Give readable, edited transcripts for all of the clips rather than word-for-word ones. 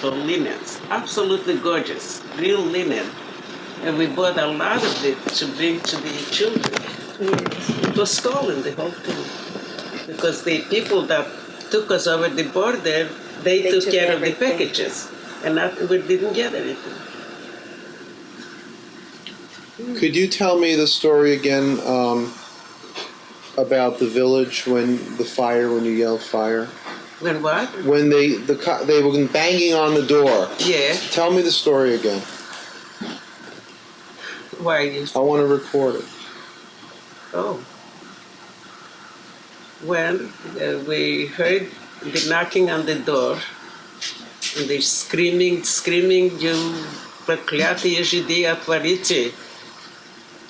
beautiful linens, absolutely gorgeous, real linen. And we bought a lot of it to bring to the children. Yes. It was stolen, the whole thing. Because the people that took us over the border, they took care of the packages. And we didn't get anything. Could you tell me the story again about the village when you yelled fire? When what? When they were banging on the door. Yeah. Tell me the story again. Why you? I want to record it. Oh. When we heard the knocking on the door, and they screaming, you проклятые жиды, отворите.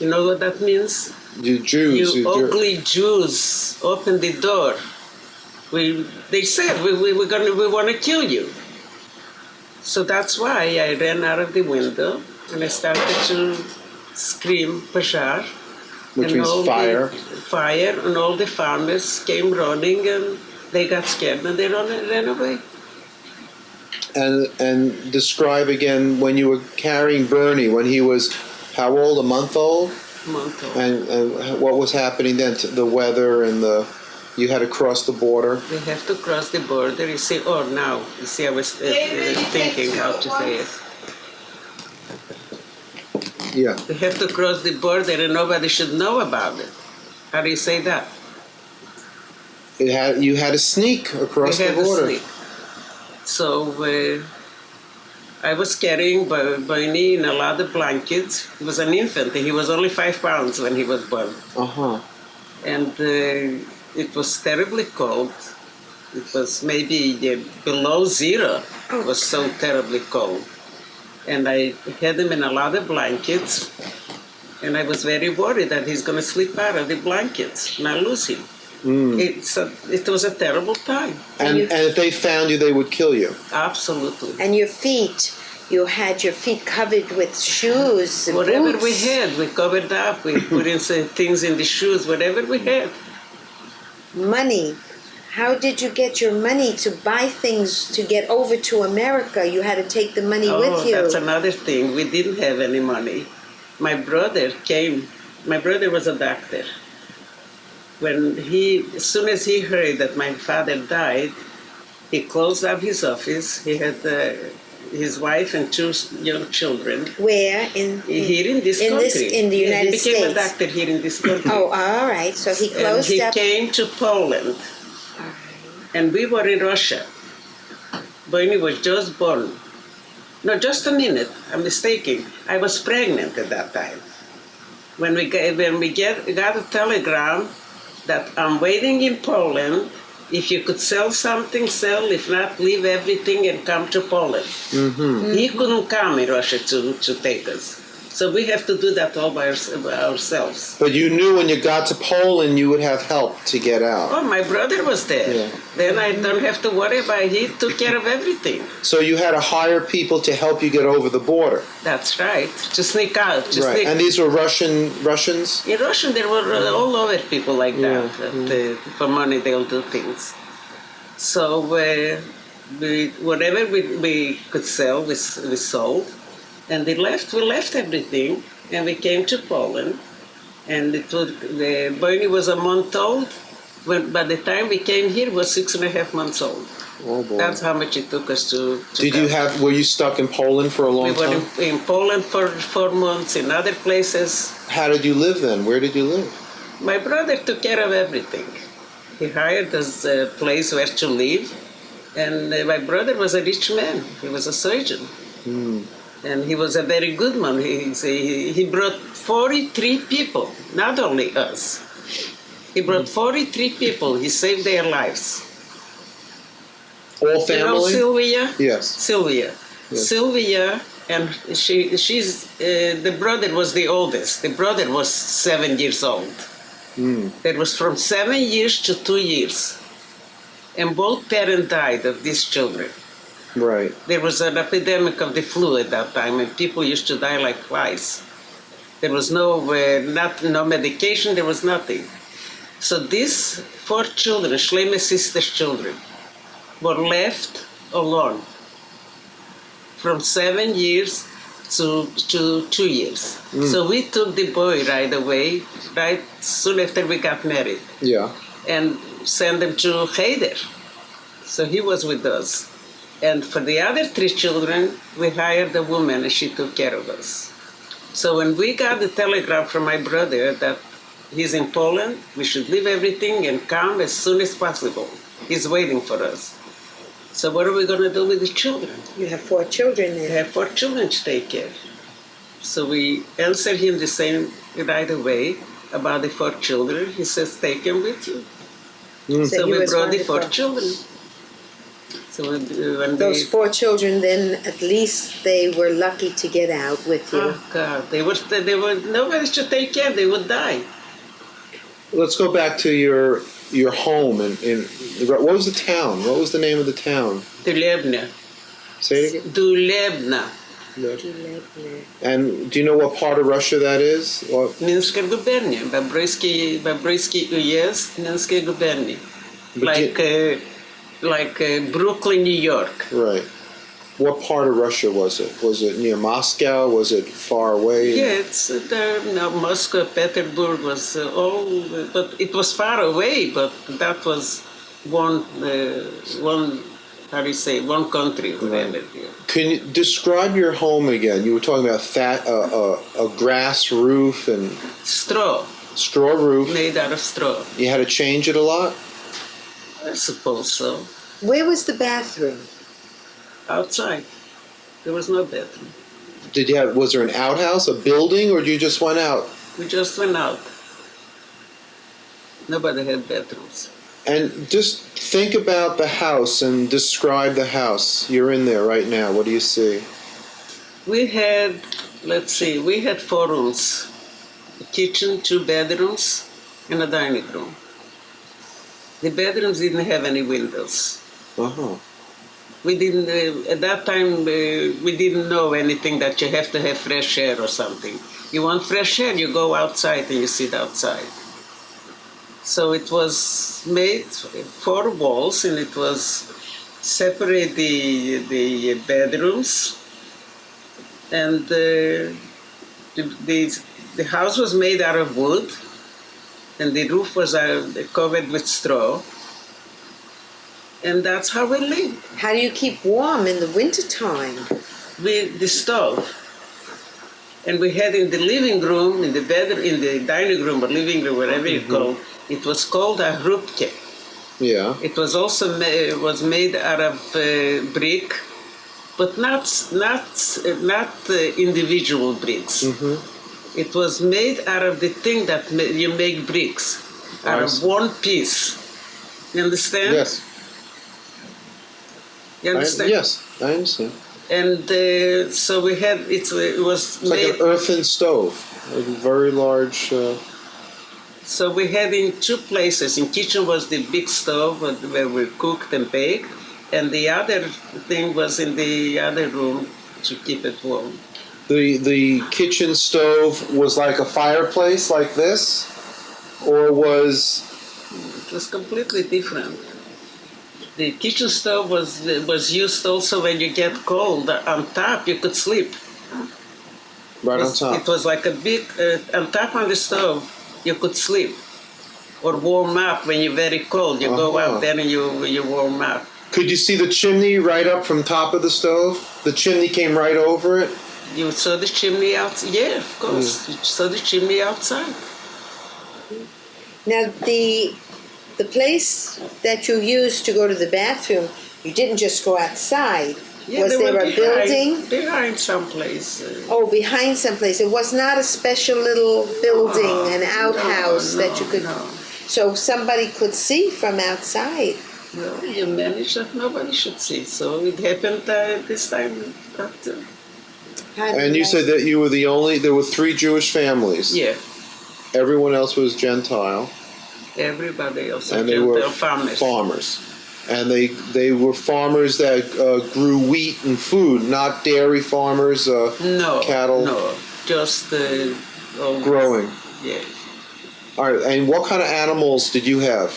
You know what that means? You Jews. You ugly Jews, open the door. They said we want to kill you. So that's why I ran out of the window and I started to scream Pajar. Which means fire. Fire, and all the farmers came running and they got scared and they ran away. And describe again when you were carrying Bernie, when he was how old? A month old? Month old. And what was happening then? The weather and you had to cross the border? We have to cross the border. You see, I was thinking how to say it. Yeah. We have to cross the border and nobody should know about it. How do you say that? You had to sneak across the border. To sneak. So I was carrying Bernie in a lot of blankets. He was an infant. He was only 5 pounds when he was born. Uh-huh. And it was terribly cold. It was maybe below zero. It was so terribly cold. And I had him in a lot of blankets. And I was very worried that he's going to slip out of the blankets and I lose him. It was a terrible time. And if they found you, they would kill you? Absolutely. And your feet, you had your feet covered with shoes, whatever boots. we had, we covered up. We put in some things in the shoes, whatever we had. Money. How did you get your money to buy things to get over to America? You had to take the money with you. Oh, that's another thing. We didn't have any money. My brother came. My brother was a doctor. As soon as he heard that my father died, he closed up his office. He had his wife and 2 young children. Where? Here in this country. In the United States? He became a doctor here in this country. Oh, all right. So he closed up. And he came to Poland. And we were in Russia. Bernie was just born. No, just a minute. I'm mistaken. I was pregnant at that time. When we got a telegram that I'm waiting in Poland. If you could sell something, sell. If not, leave everything and come to Poland. Mm-hmm. He couldn't come in Russia to take us. So we have to do that all by ourselves. But you knew when you got to Poland you would have help to get out. Oh, my brother was there. Yeah. Then I don't have to worry about it. He took care of everything. So you had to hire people to help you get over the border. That's right. To sneak out. Right. And these were Russians? In Russia, there were all over people like that. For money, they'll do things. So whatever we could sell, we sold. And we left everything, and we came to Poland. And Bernie was a month old. By the time we came here, he was 6.5 months old. Oh boy! That's how much it took us to. Were you stuck in Poland for a long time? We were in Poland for 4 months. In other places. How did you live then? Where did you live? My brother took care of everything. He hired us a place where to live, and my brother was a rich man. He was a surgeon. And he was a very good man. He brought 43 people, not only us. He brought 43 people. He saved their lives. All family? You know Sylvia? Yes. Sylvia. Yes. Sylvia, and she's the brother was the oldest. The brother was 7 years old. That was from 7 years to 2 years. And both parents died of these children. Right. There was an epidemic of the flu at that time, and people used to die like flies. There was no medication, there was nothing. So these 4 children, Shleima's sister's children, were left alone. from 7 years to 2 years. So we took the boy right away, right soon after we got married, Yeah. and sent him to Cheder. So he was with us. And for the other 3 children, we hired a woman and she took care of us. So when we got the telegram from my brother that he's in Poland, we should leave everything and come as soon as possible. He's waiting for us. So what are we going to do with the children? You have 4 children We there. have 4 children to take care. So we answered him the same right away about the 4 children. He says, take them with you. So he we was brought the wonderful. 4 children. So when Those they, 4 children, then at least they were lucky to get out with you. oh God, they were nobody should take care. They would die. Let's go back to your home in what was the town? What was the name of the town? Dulebna. Say it again. Dulebna. And do you know what part of Russia that is? Or, Minska gubernia. Babruйski Uyezd, Minska gubernia. Like Brooklyn, New York. right. What part of Russia was it? Was it near Moscow? Was it far away? Yeah, it's Moscow, Petersburg was but it was far away. But that was one, how do you say, one country. Whatever. Can you describe your home again? You were talking about a grass roof and Straw, straw roof. made out of straw. You had to change it a lot? I suppose so. Where was the bathroom? Outside, there was no bedroom. Was there an outhouse, a building, or you just went out? We just went out. Nobody had bedrooms. And just think about the house and describe the house. You're in there right now. What do you see? We had, let's see, we had 4 rooms. A kitchen, 2 bedrooms, and a dining room. The bedrooms didn't have any windows. Uh-huh. We didn't, at that time, we didn't know anything that you have to have fresh air or something. You want fresh air, you go outside and you sit outside. So it was made 4 walls, and it was separate the bedrooms, and the house was made out of wood, and the roof was covered with straw, and that's how we lived. How do you keep warm in the wintertime? With the stove, and we had in the living room, in the bedroom, in the dining room or living room, whatever you call it, was called a hrupke. Yeah. It was also was made out of brick, but not individual bricks. It was made out of the thing that you make bricks, out of one piece. You understand? Yes. You understand? Yes, I understand. And so we had it was It's like made. an earthen stove, a very large. So we had in 2 places. In kitchen was the big stove where we cooked and baked, and the other thing was in the other room to keep it warm. The kitchen stove was like a fireplace like this, or was It was completely different. The kitchen stove was used also when you get cold. On top, you could sleep. right on It top. was like a big, on top of the stove, you could sleep. Or warm up when you're very cold. You go Uh-huh. out there and you warm up. Could you see the chimney right up from top of the stove? The chimney came right over it. You saw the chimney out. Yeah, of course. You saw the chimney outside. Now, the place that you used to go to the bathroom, you didn't just go outside. Yeah, Was they there were a building? Behind someplace. Oh, behind someplace. It was not a special little building, an outhouse that you could. No. So somebody could see from outside. Well, you managed that nobody should see. So it happened this time. And you said that you were the only. There were 3 Jewish families. Yeah, Everyone else was Gentile, everybody else. and they were farmers. And they were farmers that grew wheat and food, not dairy farmers. No, cattle. No, just Growing. Yeah. All right. And what kind of animals did you have?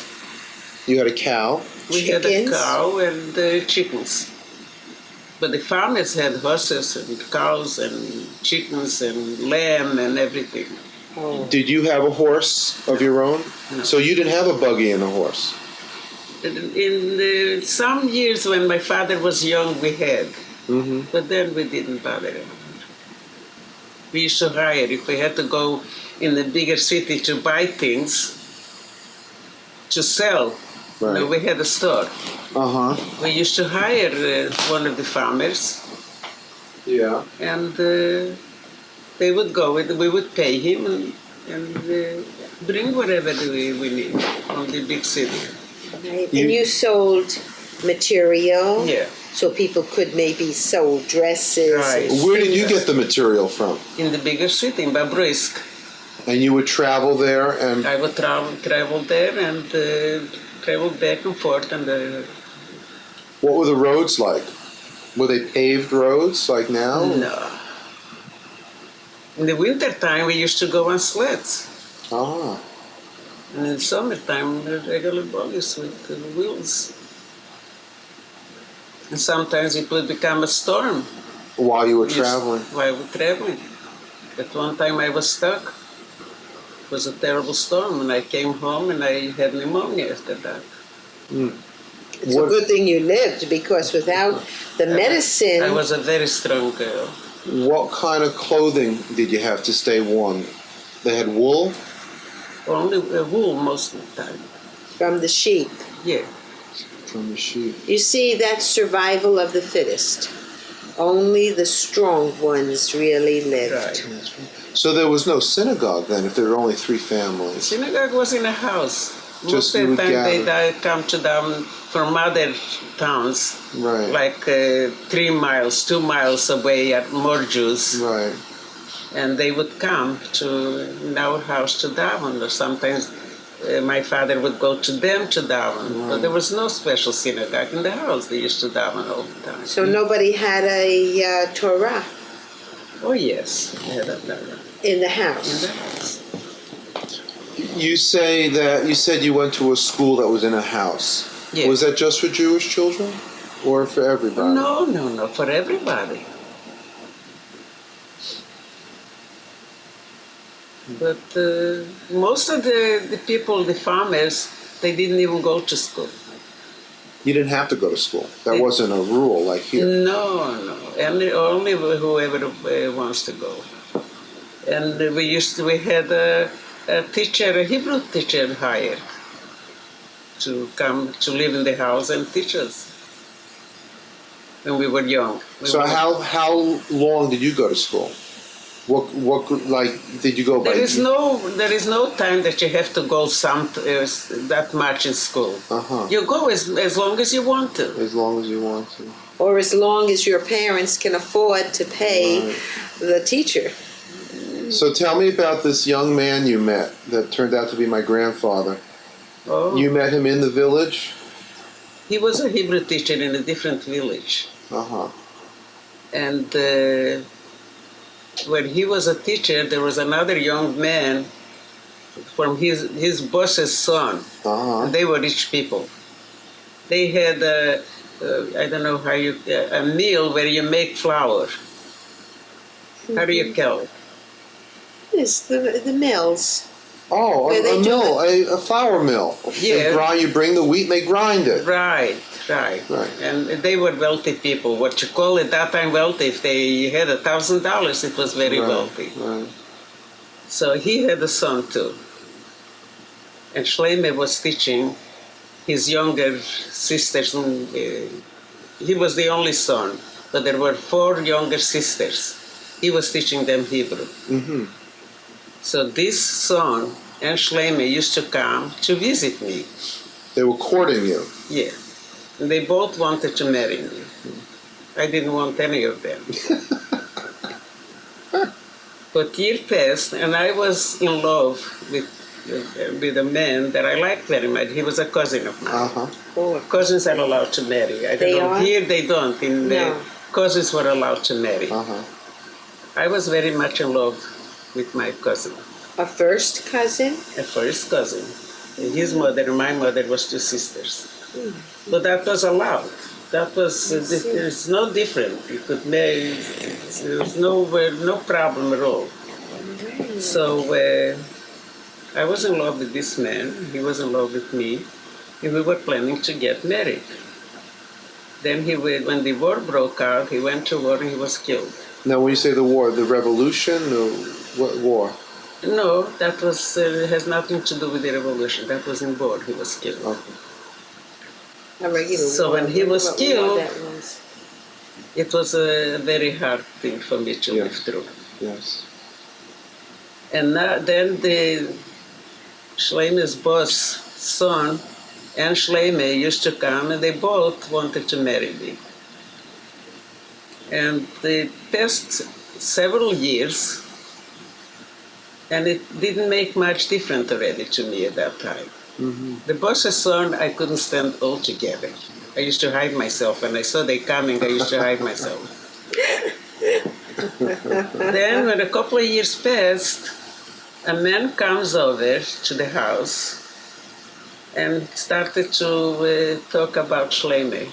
You had a cow. We had a Chickens? cow and chickens. But the farmers had horses and cows and chickens and lamb and everything. Oh. Did you have a horse of your own? No. So you didn't have a buggy and a horse? In some years when my father was young, we had. Mm-hmm. But then we didn't bother him. We used to hire. If we had to go in the bigger city to buy things, to sell, Right. we had a store. Uh-huh. We used to hire one of the farmers, Yeah. and they would go, we would pay him and bring whatever we need from the big city. Right. You- And you sold material? Yeah. So people could maybe sew dresses. Right. and Where did you things. get the material from? In the bigger city, in Bubbe Speaks. And you would travel there and I would travel there and travel back and forth. And what were the roads like? Were they paved roads like now? no. In the winter time, we used to go on sleds. Ah. And in summertime, regular buggies with wheels. And sometimes it would become a storm. While you were traveling. While we were traveling. At one time I was stuck. It was a terrible storm, and I came home and I had pneumonia after that. It's a good thing you lived, because without the medicine. I was a very strong girl. What kind of clothing did you have to stay warm? They had wool? Only wool most of the time. From the sheep. Yeah. From the sheep. You see, that's survival of the fittest. Only the strong ones really lived. Right. So there was no synagogue then if there were only 3 families? Synagogue was in a house. Just Most of you the would time gather. they come to them from other towns, Right. like 3 miles, 2 miles away at more Jews. Right. And they would come to in our house to daven, or sometimes my father would go to them to daven. But there was no special synagogue in the house. They used to daven all the time. So nobody had a Torah Oh yes, they had a daven in the in house. the house. You said you went to a school that was in a house. Yeah. Was that just for Jewish children or for everybody? No, for everybody. But most of the people, the farmers, they didn't even go to school. You didn't have to go to school. That Yeah. wasn't a rule like here. No. Only whoever wants to go. And we had a teacher, a Hebrew teacher hired to come to live in the house and teach us when we were young. So how long did you go to school? What like did you go by? There is no time that you have to go that much in school. Uh-huh. You go as long as you want to. As long as you want to. Or as long as your parents can afford to pay Right. the teacher. So tell me about this young man you met that turned out to be my grandfather. Oh, You met him in the village? he was a Hebrew teacher in a different village, Uh-huh. and when he was a teacher, there was another young man from his boss's son. Uh-huh. And they were rich people. They had I don't know how a meal where you make flour. How do you call it? It's the mills. Oh, Where they a do mill, a flour mill. Yeah. You bring the wheat and they grind it. Right. Right. And they were wealthy people. What you call at that time wealthy, if they had $1,000, it was very Right, wealthy. Right. So he had a son too. And Shlomo was teaching his younger sisters. And, he was the only son, but there were 4 younger sisters. He was teaching them Hebrew. Mm-hmm. So this son and Shlomo used to come to visit me. They were courting you. Yeah. And they both wanted to marry me. I didn't want any of them. But years passed, and I was in love with a man that I liked very much. He was a cousin of mine. Uh-huh. Oh, Cousins are allowed to marry. I don't They know. are? Here they don't. No. Cousins were allowed to marry. Uh-huh. I was very much in love with my cousin, a first cousin? a first cousin. And his mother and my mother was 2 sisters. But that was allowed. That was, it's no different. You could make, there was no problem at all. So I was in love with this man, he was in love with me, and we were planning to get married. Then when the war broke out, he went to war and he was killed. Now, when you say the war, the revolution, or what war? No, that was has nothing to do with the revolution. That was in war. He was killed. Okay. A regular So war. when he was What war killed, that was. it was a very hard thing for me to live through. Yes. And then the Shleime's boss, son, and Shleime used to come, and they both wanted to marry me. And they passed several years, and it didn't make much difference already to me at that time. Mm-hmm. The boss's son, I couldn't stand altogether. I used to hide myself. When I saw they coming, I used to hide myself. Then, when a couple of years passed, a man comes over to the house and started to talk about Shleime.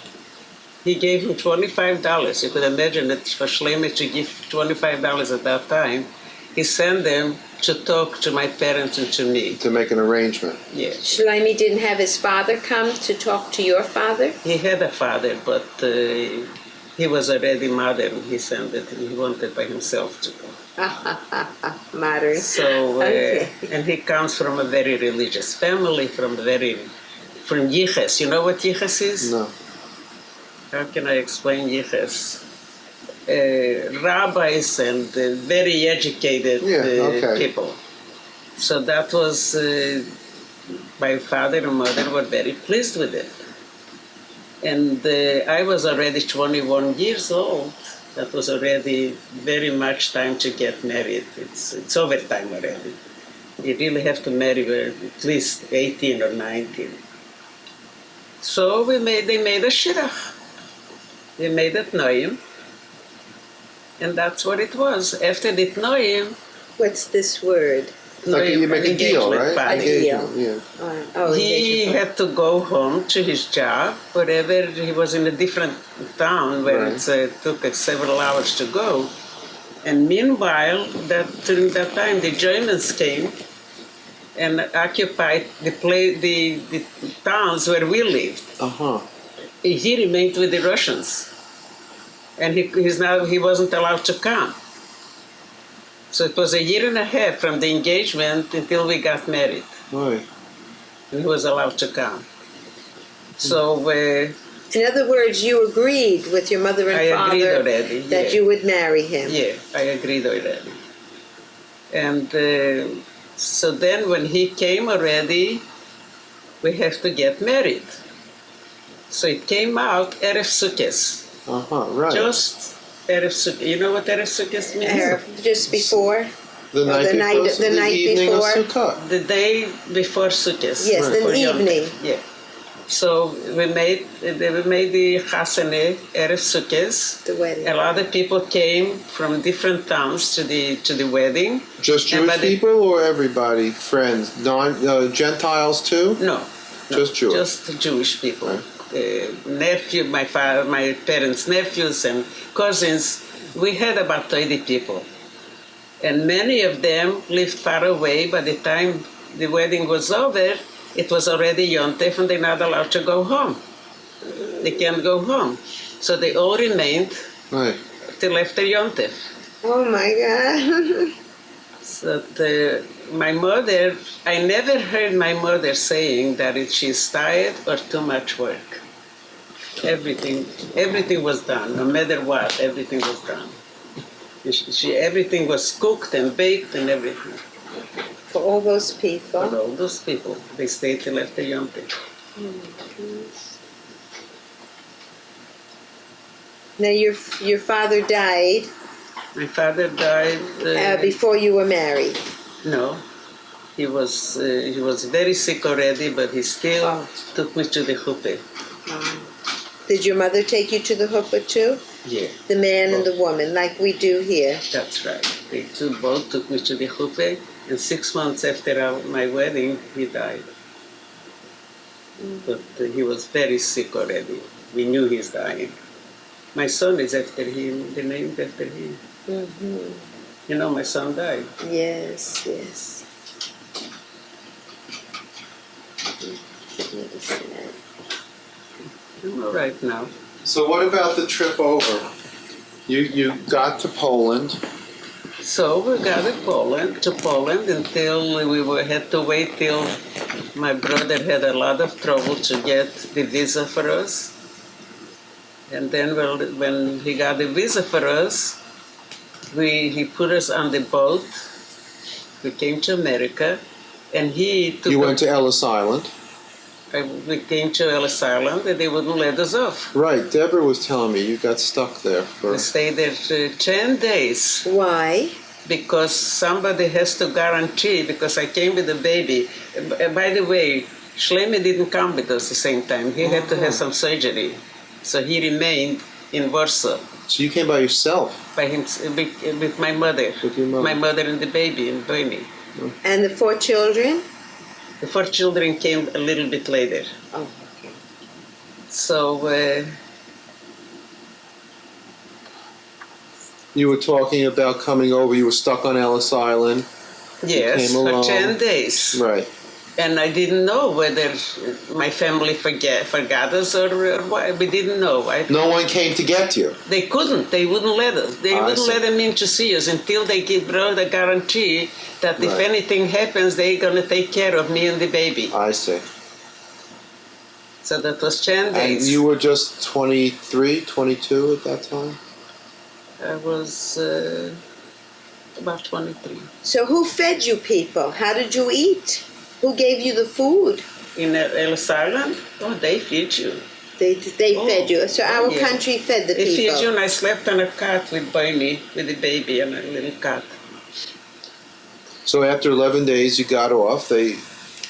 He gave him $25. You could imagine that for Shleime to give $25 at that time. He sent them to talk to my parents and to me. To make an arrangement. Yeah. Shlomi didn't have his father come to talk to your father? He had a father, but he was already modern. He sent it, and he wanted by himself to go. Modern. So, Okay. and he comes from a very religious family, from Yiches. You know what Yiches is? No. How can I explain Yiches? Rabbis and very educated people. So that was, my father and mother were very pleased with it. And I was already 21 years old. That was already very much time to get married. It's overtime already. You really have to marry at least 18 or 19. So they made a shidduch. They made it noyim. And that's what it was. After the noyim. What's this word? It's like you make a deal, right? A deal. Yeah. He had to go home to his job, wherever he was in a different town where it took several hours to go. And meanwhile, during that time, the Germans came and occupied the towns where we lived. Uh-huh. He remained with the Russians, and he wasn't allowed to come. So it was a year and a half from the engagement until we got married. Right. And he was allowed to come. So in other words, you agreed with your mother and father already, that you would marry him. Yeah, I agreed already. And so then when he came already, we have to get married. So it came out Erev Sukkot. Uh-huh, right. Just Erev Sukkot. You know what Erev Sukkot means? Just before? The night evening before? of Sukkot. The day before Sukkot. Yes, Right. the evening. Yeah. So we made the chasane Erev Sukkot. The wedding. A lot of people came from different towns to the wedding. Just Jewish people or everybody? Friends? Gentiles too? No. Just Jewish? Just Jewish people. Right. Nephew, my parents' nephews and cousins. We had about 30 people. And many of them lived far away. By the time the wedding was over, it was already Yom Tov and they're not allowed to go home. They can't go home. So they all remained till after Yom Tov. Oh my God. So my mother, I never heard my mother saying that she's tired or too much work. Everything was done, no matter what, everything was done. Everything was cooked and baked and everything. For all those people? For all those people. They stayed till after Yom Tov. Now your father died. My father died... before you were married? No. He was very sick already, but he still took me to the chuppah. Did your mother take you to the chuppah too? Yeah. The man and the woman, like we do here? That's right. They both took me to the chuppah, and 6 months after my wedding, he died. But he was very sick already, we knew he's dying. My son is after him, the name's after him. Mm-hmm. You know, my son died. Yes, yes. Really sad. I'm all right now. So what about the trip over? You got to Poland. So we got to Poland until had to wait till my brother had a lot of trouble to get the visa for us. And then when he got the visa for us, he put us on the boat. We came to America, and he took You went to Ellis Island. we came to Ellis Island, and they wouldn't let us off. Right. Deborah was telling me you got stuck there for. We stayed there 10 days. Why? Because somebody has to guarantee, because I came with the baby. By the way, Shlomo didn't come with us the same time. He had to have some surgery. So he remained in Warsaw So you came by yourself. by him, with my mother. With your mother. My mother and the baby and Bernie. And the 4 children? The 4 children came a little bit later. Oh, okay. So You were talking about coming over. You were stuck on Ellis Island. yes, came for along. 10 days. Right. And I didn't know whether my family forgot us or why. We didn't know. No one came to get you. They couldn't. They wouldn't let us. They I wouldn't see. let them in to see us until they brought a guarantee that if Right. anything happens, they're going to take care of me and the baby. I see. So that was 10 And days. you were just 23, 22 at that time? I was about 23. So who fed you people? How did you eat? Who gave you the food? In Ellis Island, oh, they feed you. They Oh, fed you. So our yeah. country fed the They feed you, people. and I slept on a cot with Bernie, with the baby and a little cot. So after 11 days, you got off.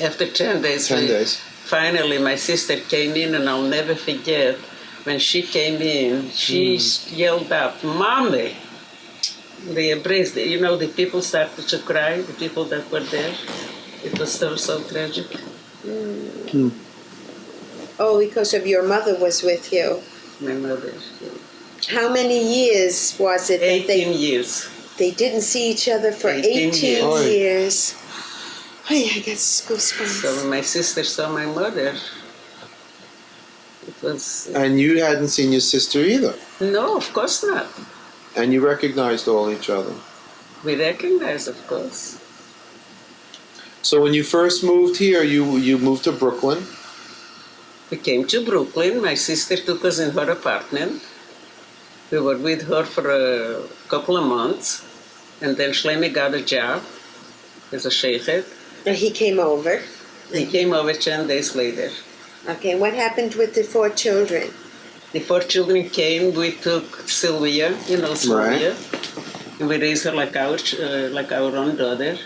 After 10 days, 10 days. Finally, my sister came in, and I'll never forget, when she came in, she yelled out, "Mommy!" They embraced it. You know, the people started to cry, the people that were there. It was so tragic. Oh, because of your mother was with you. My mother. How many years was it that 18 years. they didn't see each other for 18 18 years. years? Hey, I got goosebumps. So when my sister saw my mother, it was... And you hadn't seen your sister either. No, of course not. And you recognized all each other. We recognize, of course. So when you first moved here, you moved to Brooklyn. We came to Brooklyn. My sister took us in her apartment. We were with her for a couple of months. And then Shlomo got a job as a sheikhet. He came over. He came over 10 days later. Okay, what happened with the 4 children? The 4 children came. We took Sylvia, you know Sylvia. And we raised her like our own daughter.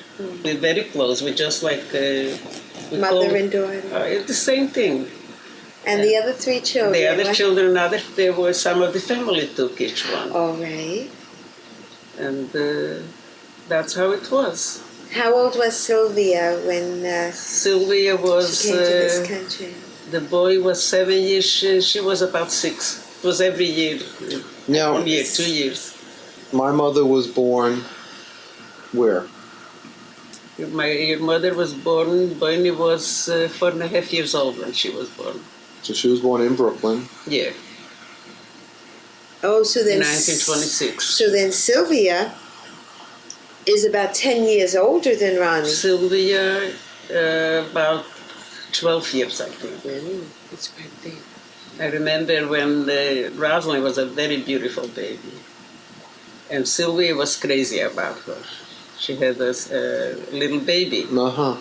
We're very close. We're just like... Mother and daughter. It's the same thing. And the other 3 children? The other what- children, there were some of the family took each one. All right. And that's how it was. How old was Sylvia when Sylvia was, she came to this country? the boy was 7 years, she was about 6. It was every year, Now, 1 year, 2 years. my mother was born where? Your mother was born, Bernie was 4.5 years old when she was born. So she was born in Brooklyn. Yeah, Oh, so then... 1926. So then Sylvia is about 10 years older than Ronnie. Sylvia, about 12 years, I think. Really? It's quite big. I remember when Rosalind was a very beautiful baby. And Sylvia was crazy about her. She had this little baby. Uh-huh.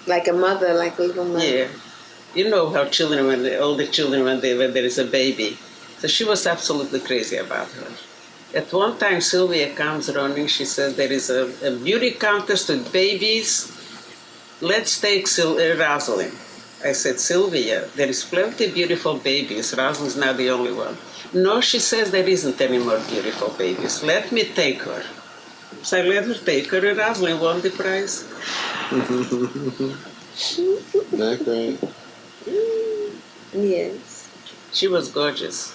Like a mother, like a little mother. Yeah. You know how children, older children, when there is a baby. So she was absolutely crazy about her. At one time, Sylvia comes running. She says, there is a beauty contest with babies. Let's take Rosalind. I said, Sylvia, there is plenty of beautiful babies. Rosalind's not the only one. No, she says, there isn't any more beautiful babies. Let me take her. So I let her take her, and Rosalind won the prize. That great. Yes. She was gorgeous.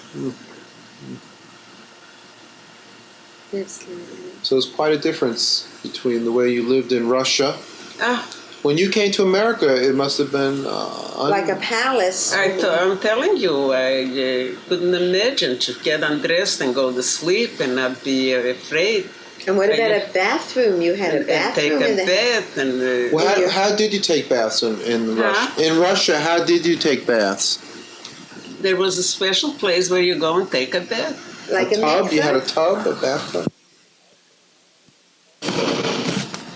That's lovely. So there's quite a difference between the way you lived in Russia. Ah, When you came to America, it must have been Like a palace. I'm telling you, I couldn't imagine to get undressed and go to sleep and not be afraid. And what about I- a bathroom? You had a And take bathroom a in the bath and Well, how did you take baths in Russia? Huh? In Russia, how did you take baths? there was a special place where you go and take a bath. like a Tub? You had a mikveh? tub, a bathtub.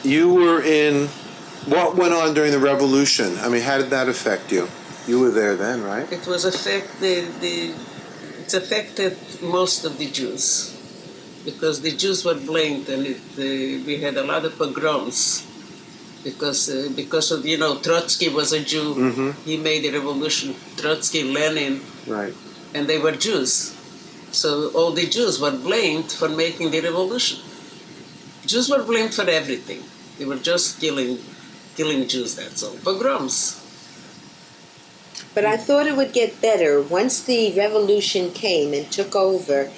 You were in. What went on during the revolution? I mean, how did that affect you? You were there then, right? It was it affected most of the Jews because the Jews were blamed and we had a lot of pogroms because of Trotsky was a Jew. Mm-hmm. He made the revolution. Trotsky, Lenin, Right. and they were Jews. So all the Jews were blamed for making the revolution. Jews were blamed for everything. They were just killing Jews, that's all. Pogroms. But I thought it would get better once the revolution came and took over.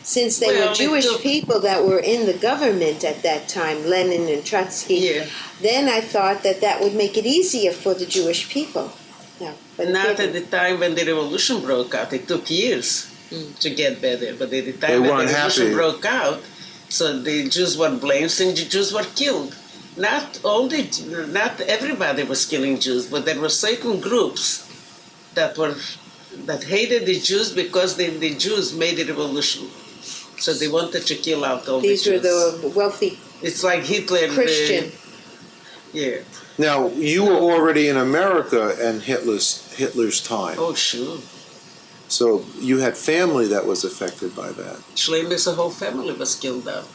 Since they Well, were it Jewish took- people that were in the government at that time, Lenin and Trotsky, Yeah. then I thought that would make it easier for the Jewish people. No, but it Not at didn't. the time when the revolution broke out. It took years to get better. But at the They time when weren't the revolution happy. broke out, so the Jews were blamed and the Jews were killed. Not everybody was killing Jews, but there were certain groups that hated the Jews because the Jews made the revolution. So they wanted to kill out all These the were Jews. the wealthy It's like Hitler. Christian. Yeah. Now you were already in America in Hitler's time, Oh, sure. so you had family that was affected by that. Schlemmer's whole family was killed out.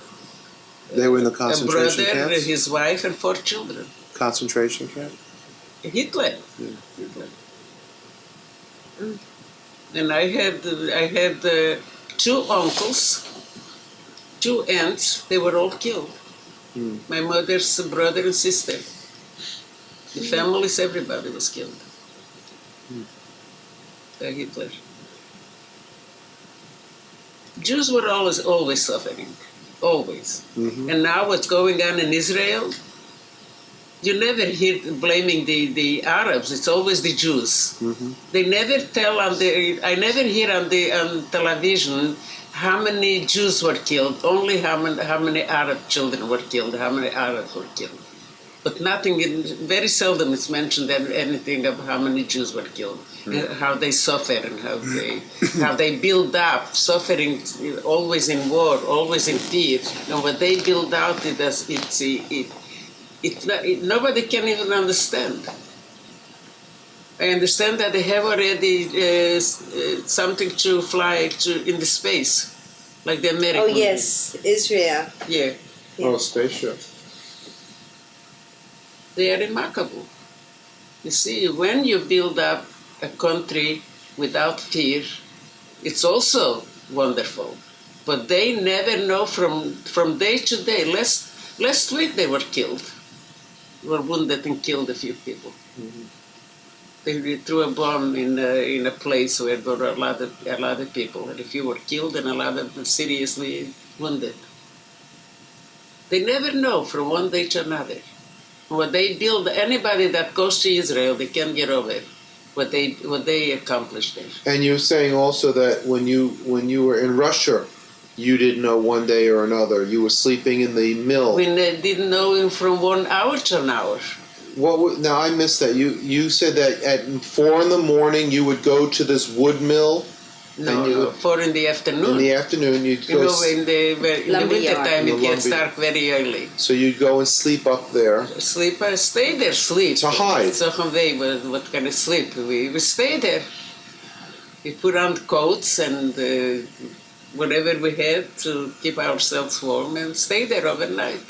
They were in the A concentration brother, camps. his wife, and 4 children. Concentration camp. Hitler. Yeah. Hitler. And I had 2 uncles, 2 aunts. They were all killed. Hmm. My mother's brother and sister. The families, everybody was killed by Hitler. Jews were always suffering, always. Mhm. And now what's going on in Israel? You never hear blaming the Arabs. It's always the Jews. Mhm. They never tell I never hear on television how many Jews were killed. Only how many Arab children were killed. How many Arabs were killed. But nothing. Very seldom it's mentioned anything of how many Jews were killed, how they suffer, and how they build up suffering. Always in war, always in fear, and what they build out nobody can even understand. I understand that they have already something to fly in the space, like the American. Oh yes, Israel. Yeah, Oh, spaceship. they are remarkable. You see, when you build up a country without fear, it's also wonderful. But they never know from day to day. Last week they were killed. Were wounded and killed a few people. Mm-hmm. They threw a bomb in a place where there were a lot of people, and a few were killed and a lot of them seriously wounded. They never know from one day to another. What they build, anybody that goes to Israel, they can't get over what they accomplished there. And you're saying also that when you were in Russia, you didn't know one day or another. You were sleeping in the mill. We didn't know him from 1 hour to an hour. Now I missed that. You said that at 4 a.m. you would go to this wood mill. And you No, would- 4 in the afternoon. In the afternoon, you'd You go. know, in the Lumber winter yard. time, In it the gets lumber- dark very early. So you'd go and sleep up there. Stay there, sleep. To hide. So what kind of sleep? We stay there. We put on coats and whatever we had to keep ourselves warm and stay there overnight.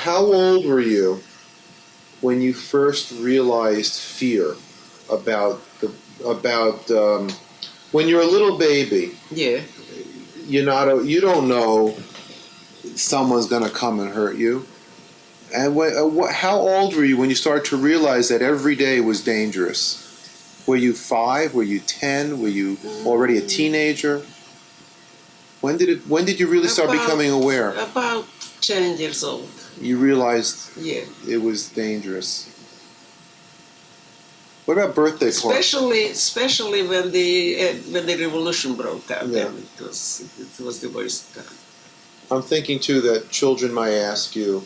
How old were you when you first realized fear about when you're a little baby? Yeah. You don't know someone's going to come and hurt you. And how old were you when you started to realize that every day was dangerous? Were you 5? Were you 10? Were you already a teenager? When did you really start becoming aware? About 10 years old. You realized Yeah. it was dangerous. What about birthday parties? Especially when the revolution broke out, Yeah. then it was the worst time. I'm thinking too that children might ask you,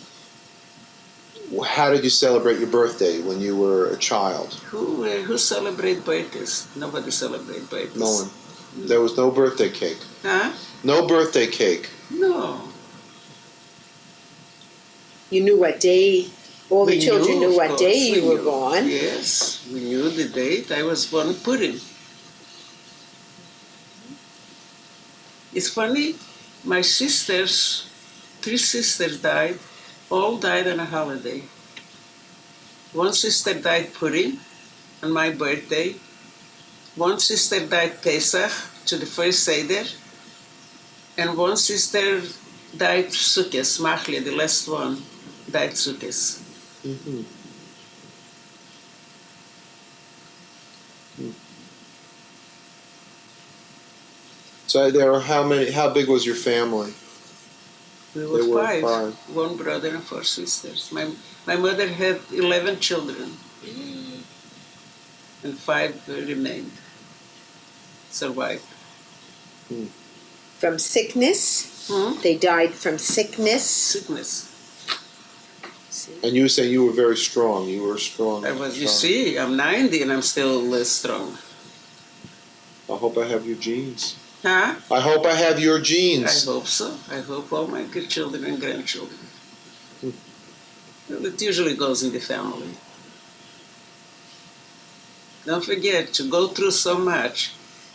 how did you celebrate your birthday when you were a child? Who celebrate birthdays? Nobody celebrate birthdays. No one. There was no birthday cake. Huh? No birthday cake. No. You knew what day, all the We children knew of what course, day we you were knew. born. Yes, we knew the date. I was born Purim. It's funny, my sisters, 3 sisters died, all died on a holiday. One sister died Purim, on my birthday. One sister died Pesach, to the first Seder. And one sister died Sukkot, Machli, the last one, died Sukkot. Mm-hmm. So there are how many? How big was your family? We were There were five. 5. 1 brother and 4 sisters. My mother had 11 children, and 5 remained, survived. From sickness. Hmm? They died from sickness. Sickness. And you say you were very strong. You were strong. I was. You child. see, I'm 90 and I'm still strong. I hope I have your genes. Huh? I hope I have your I genes. hope so. I hope all my children and grandchildren. Well, it usually goes in the family. Don't forget to go through so much,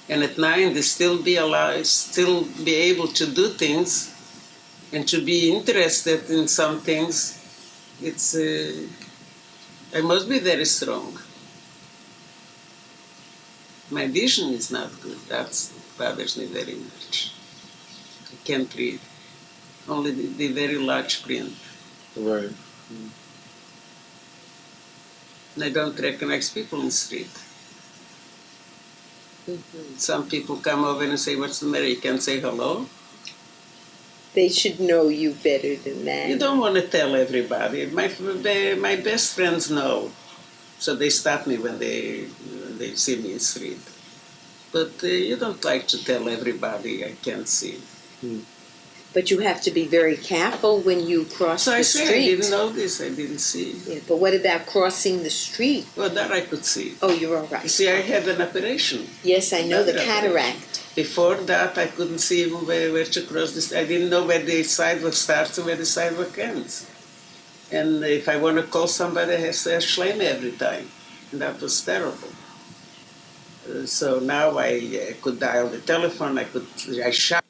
and at 90 still be alive, still be able to do things, and to be interested in some things. It's. I must be very strong. My vision is not good. That bothers me very much. I can't read. Only the very large print. Right. And I don't recognize people in the street. Some people come over and say, "What's the matter?" You can't say hello. They should know you better than that. You don't want to tell everybody. My best friends know, so they stop me when they see me in the street. But you don't like to tell everybody I can't see. But you have to be very careful when you cross So I the say street. I didn't know this. I didn't see. Yeah, but what about crossing the street? Well, that I could see. Oh, you're all right. You see, I had an operation. Yes, I know the That cataract. Before that, I couldn't see even where to cross this. I didn't know where the sidewalk starts and where the sidewalk ends. And if I want to call somebody, I have to ask Shleim every time. And that was terrible. So now I could dial the telephone. I shout.